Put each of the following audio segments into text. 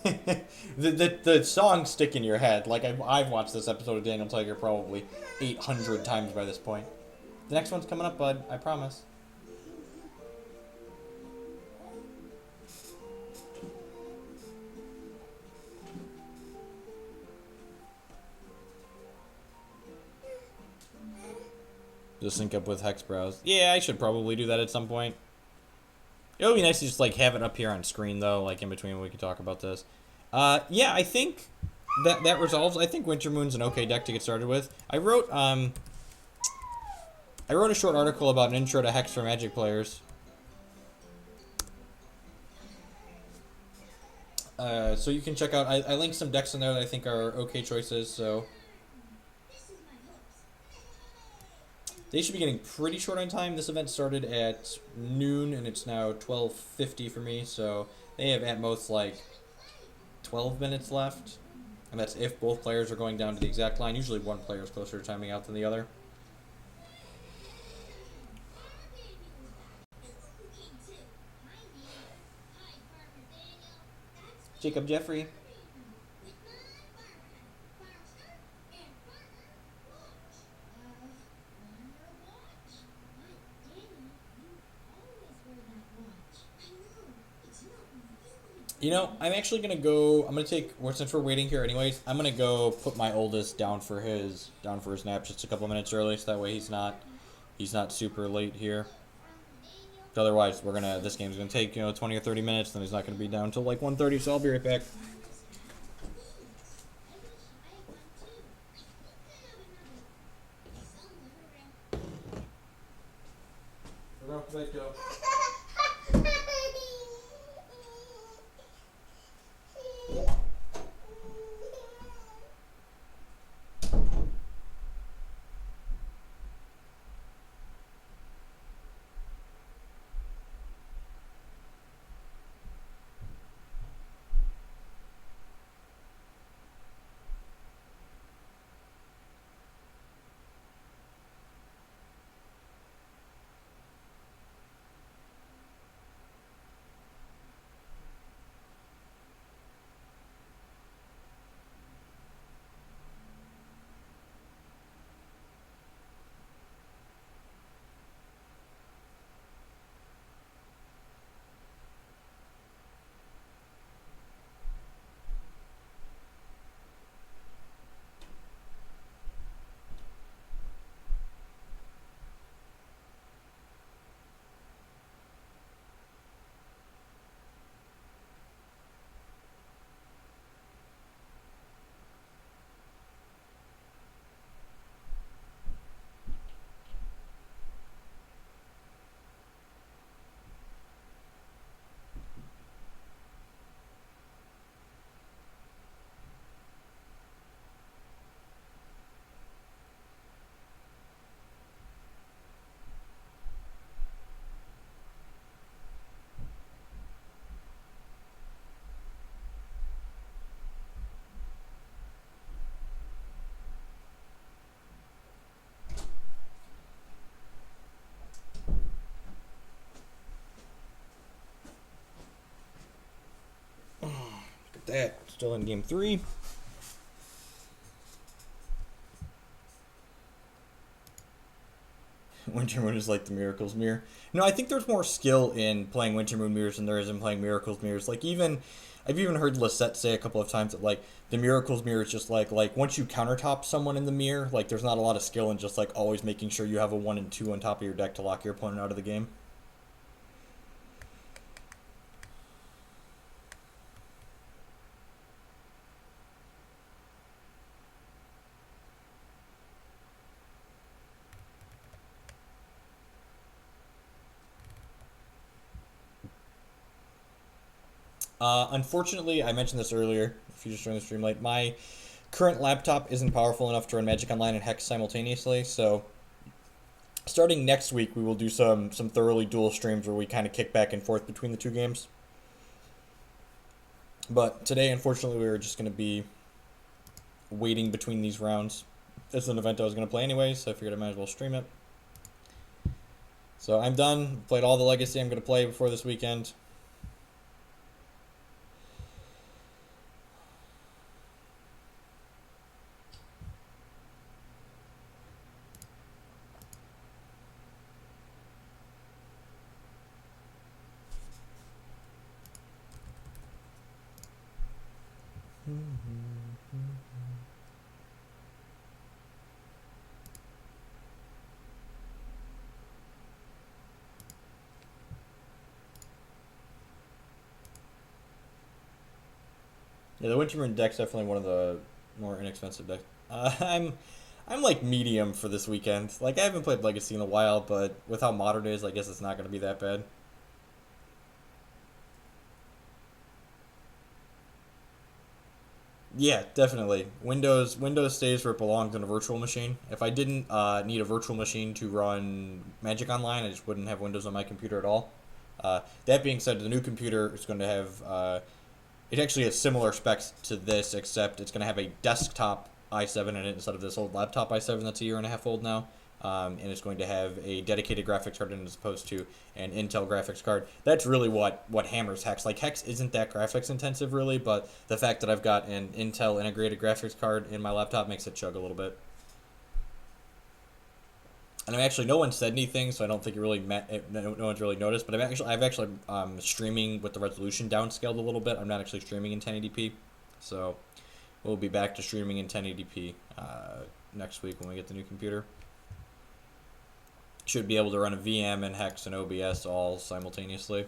The songs stick in your head. Like I've watched this episode of Daniel Tiger probably 800 times by this point. The next one's coming up, bud. I promise. Just sync up with Hex Browse. Yeah, I should probably do that at some point. It would be nice to just like have it up here on screen though, like in between when we can talk about this. Yeah, I think that resolves. I think Winter Moon's an okay deck to get started with. I wrote a short article about an intro to Hex for Magic players. So you can check out. I linked some decks in there that I think are okay choices. So they should be getting pretty short on time. This event started at noon and it's now 12:50 for me. So they have at most like 12 minutes left, and that's if both players are going down to the exact line. Usually one player is closer to timing out than the other. Jacob Jeffrey. You know, I'm actually gonna go. I'm gonna take. Since we're waiting here, anyways, I'm gonna go put my oldest down for his nap just a couple minutes early, so that way he's not super late here. Otherwise, this game's gonna take 20 or 30 minutes, then he's not gonna be down till like 1:30. So I'll be right back. That still in game 3. Winter Moon is like the Miracles Mirror. No, I think there's more skill in playing Winter Moon Mirrors than there is in playing Miracles Mirrors. Like I've even heard Lisette say a couple of times that like the Miracles Mirror is just like once you countertop someone in the mirror, like there's not a lot of skill in just like always making sure you have a 1 and 2 on top of your deck to lock your opponent out of the game. Unfortunately, I mentioned this earlier, if you just joined the stream late, my current laptop isn't powerful enough to run Magic Online and Hex simultaneously, so starting next week, we will do some thoroughly dual streams where we kind of kick back and forth between the two games. But today, unfortunately, we were just going to be waiting between these rounds. This is an event I was going to play anyway, so I figured I might as well stream it. So I'm done. Played all the Legacy I'm going to play before this weekend. Yeah, the Wintermoon deck's definitely one of the more inexpensive decks. I'm like medium for this weekend. Like I haven't played Legacy in a while, but with how modern it is, I guess it's not going to be that bad. Yeah, definitely. Windows stays where it belongs in a virtual machine. If I didn't need a virtual machine to run Magic Online, I just wouldn't have Windows on my computer at all. That being said, the new computer is going to have it actually has similar specs to this, except it's going to have a desktop i7 in it instead of this old laptop i7 that's a year and a half old now. And it's going to have a dedicated graphics card in it as opposed to an Intel graphics card. That's really what hammers Hex. Like Hex isn't that graphics intensive really, but the fact that I've got an Intel integrated graphics card in my laptop makes it chug a little bit. And I'm actually no one said anything, so I don't think it really no one's really noticed. But I've actually streaming with the resolution downscaled a little bit. I'm not actually streaming in 1080p, so we'll be back to streaming in 1080p next week when we get the new computer. Should be able to run a VM and Hex and OBS all simultaneously.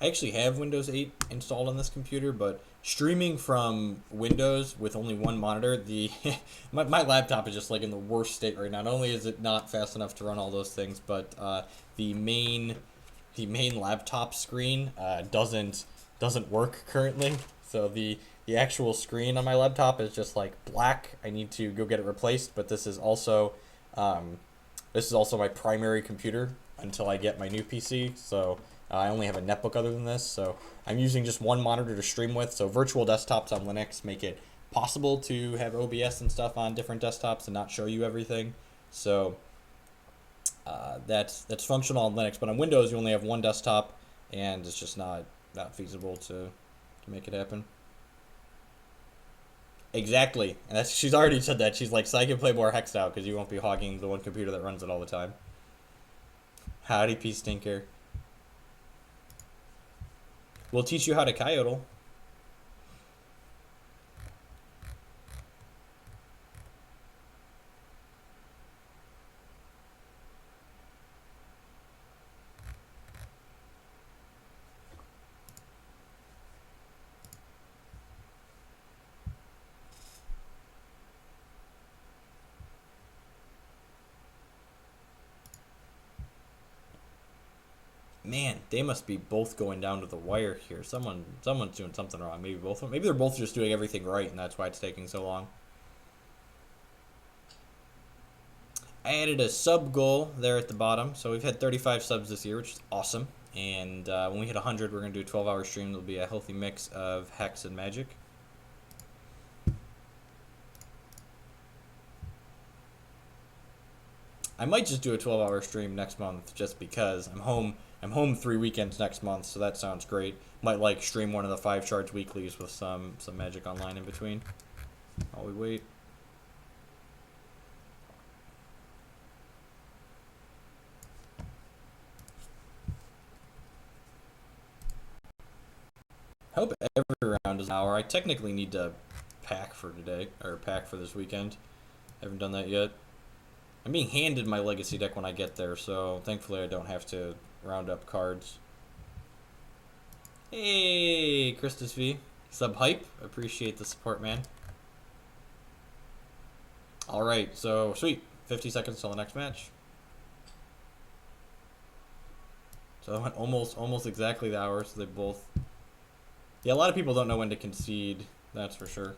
I actually have Windows 8 installed on this computer, but streaming from Windows with only one monitor, the my laptop is just like in the worst state right now. Not only is it not fast enough to run all those things, but the main the main laptop screen doesn't work currently. So the actual screen on my laptop is just like black. I need to go get it replaced, but um, this is also my primary computer until I get my new PC. So I only have a netbook other than this, so I'm using just one monitor to stream with. So virtual desktops on Linux make it possible to have OBS and stuff on different desktops and not show you everything. So that's functional on Linux, but on Windows you only have one desktop, and it's just not feasible to make it happen. Exactly, and that's she's already said that. She's like, so I can play more Hex now because you won't be hogging the one computer that runs it all the time. Howdy, P Stinker. We'll teach you how to Coyotle. Man, they must be both going down to the wire here. Someone's doing something wrong. Maybe both of them. Maybe they're both just doing everything right, and that's why it's taking so long. I added a sub goal there at the bottom. So we've had 35 subs this year, which is awesome. And when we hit 100, we're going to do a 12-hour stream. There'll be a healthy mix of Hex and Magic. I might just do a 12-hour stream next month just because I'm home. I'm home 3 weekends next month, so that sounds great. Might like stream one of the 5 charge weeklies with some Magic Online in between while we wait. I hope every round is an hour. I technically need to pack for today, or pack for this weekend. I haven't done that yet. I'm being handed my Legacy deck when I get there, so thankfully I don't have to round up cards. Hey, Christus V. Sub hype. Appreciate the support, man. Alright, so sweet. 50 seconds till the next match. So I went almost exactly the hour, so they both Yeah, a lot of people don't know when to concede, that's for sure.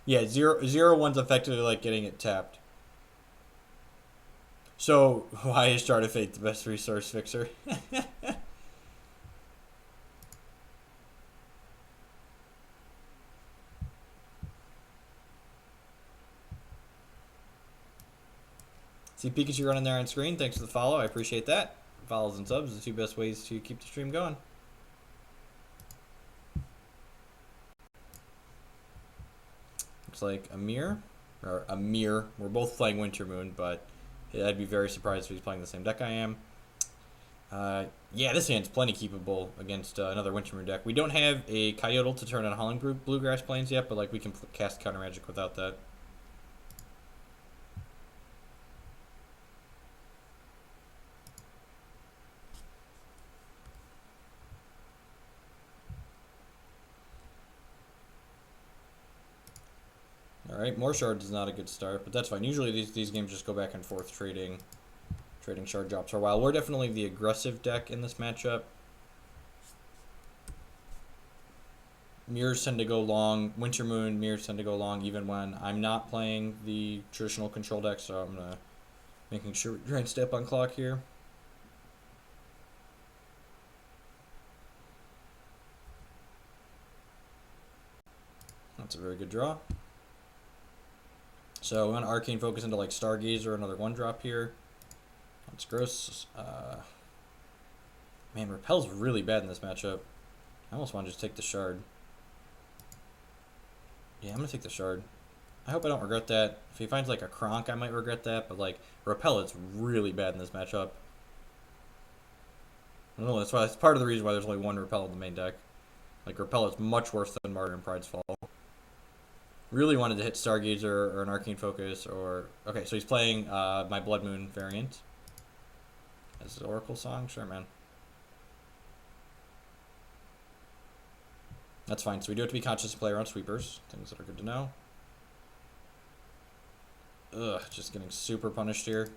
Yeah, 0-1's effectively like getting it tapped. So why is Chart of Fate the best resource fixer? See Pikachu running there on screen. Thanks for the follow. I appreciate that. Follows and subs are the two best ways to keep the stream going. Looks like Amir, or Amir. We're both playing Winter Moon, but I'd be very surprised if he's playing the same deck I am. Yeah, this hand's plenty keepable against another Winter Moon deck. We don't have a Coyotle to turn on Hoogland Bluegrass Plains yet, but like we can cast Counter Magic without that. Alright, more shards is not a good start, but that's fine. Usually these games just go back and forth trading shard drops for a while. We're definitely the aggressive deck in this matchup. Mirrors tend to go long. Winter Moon, mirrors tend to go long even when I'm not playing the traditional control deck, so I'm making sure we're trying to step on clock here. That's a very good draw. So I'm going to Arcane Focus into like Stargazer, another 1-drop here. That's gross. Man, Repel's really bad in this matchup. I almost want to just take the shard. Yeah, I'm going to take the shard. I hope I don't regret that. If he finds like a Kronk, I might regret that, but like Repel is really bad in this matchup. I don't know, that's part of the reason why there's only one Repel in the main deck. Like Repel is much worse than Martyr and Pride's Fall. Really wanted to hit Stargazer or an Arcane Focus or... Okay, so he's playing my Blood Moon variant. As the Oracle Song? Sure, man. That's fine. So we do have to be conscious to play around sweepers. Things that are good to know. Ugh, just getting super punished here.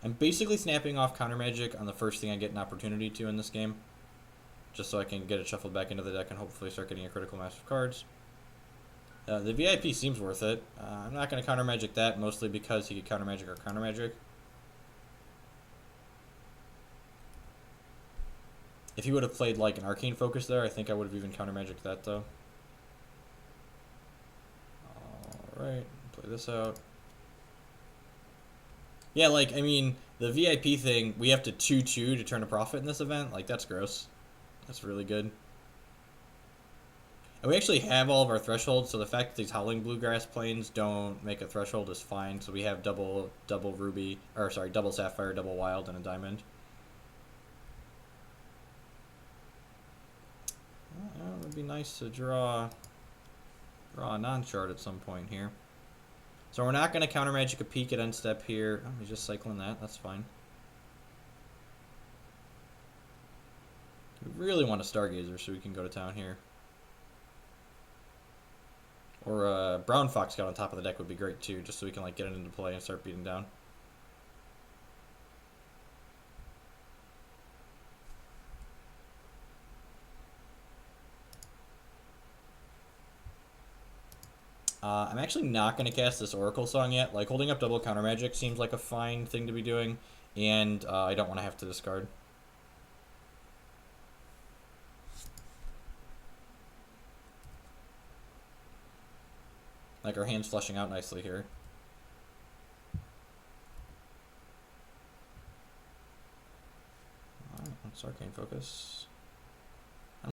I'm basically snapping off Counter Magic on the first thing I get an opportunity to in this game. Just so I can get it shuffled back into the deck and hopefully start getting a critical mass of cards. The VIP seems worth it. I'm not going to Counter Magic that, mostly because he could Counter Magic or Counter Magic. If he would have played like an Arcane Focus there, I think I would have even Counter Magic that though. Alright, play this out. Yeah, like, I mean, the VIP thing, we have to 2-2 to turn a profit in this event. Like, that's gross. That's really good. And we actually have all of our thresholds, so the fact that these Howling Bluegrass Plains don't make a threshold is fine. So we have double Ruby, or sorry, double Sapphire, double Wild, and a Diamond. Well, it would be nice to draw a non-shard at some point here. So we're not going to Counter Magic a peek at end step here. Oh, he's just cycling that. That's fine. We really want a Stargazer so we can go to town here. Or a Brown Fox Scout on top of the deck would be great too, just so we can like get it into play and start beating down. I'm actually not going to cast this Oracle Song yet. Like, holding up double Counter Magic seems like a fine thing to be doing, and I don't want to have to discard. Like, our hand's flushing out nicely here. Alright, let's Arcane Focus.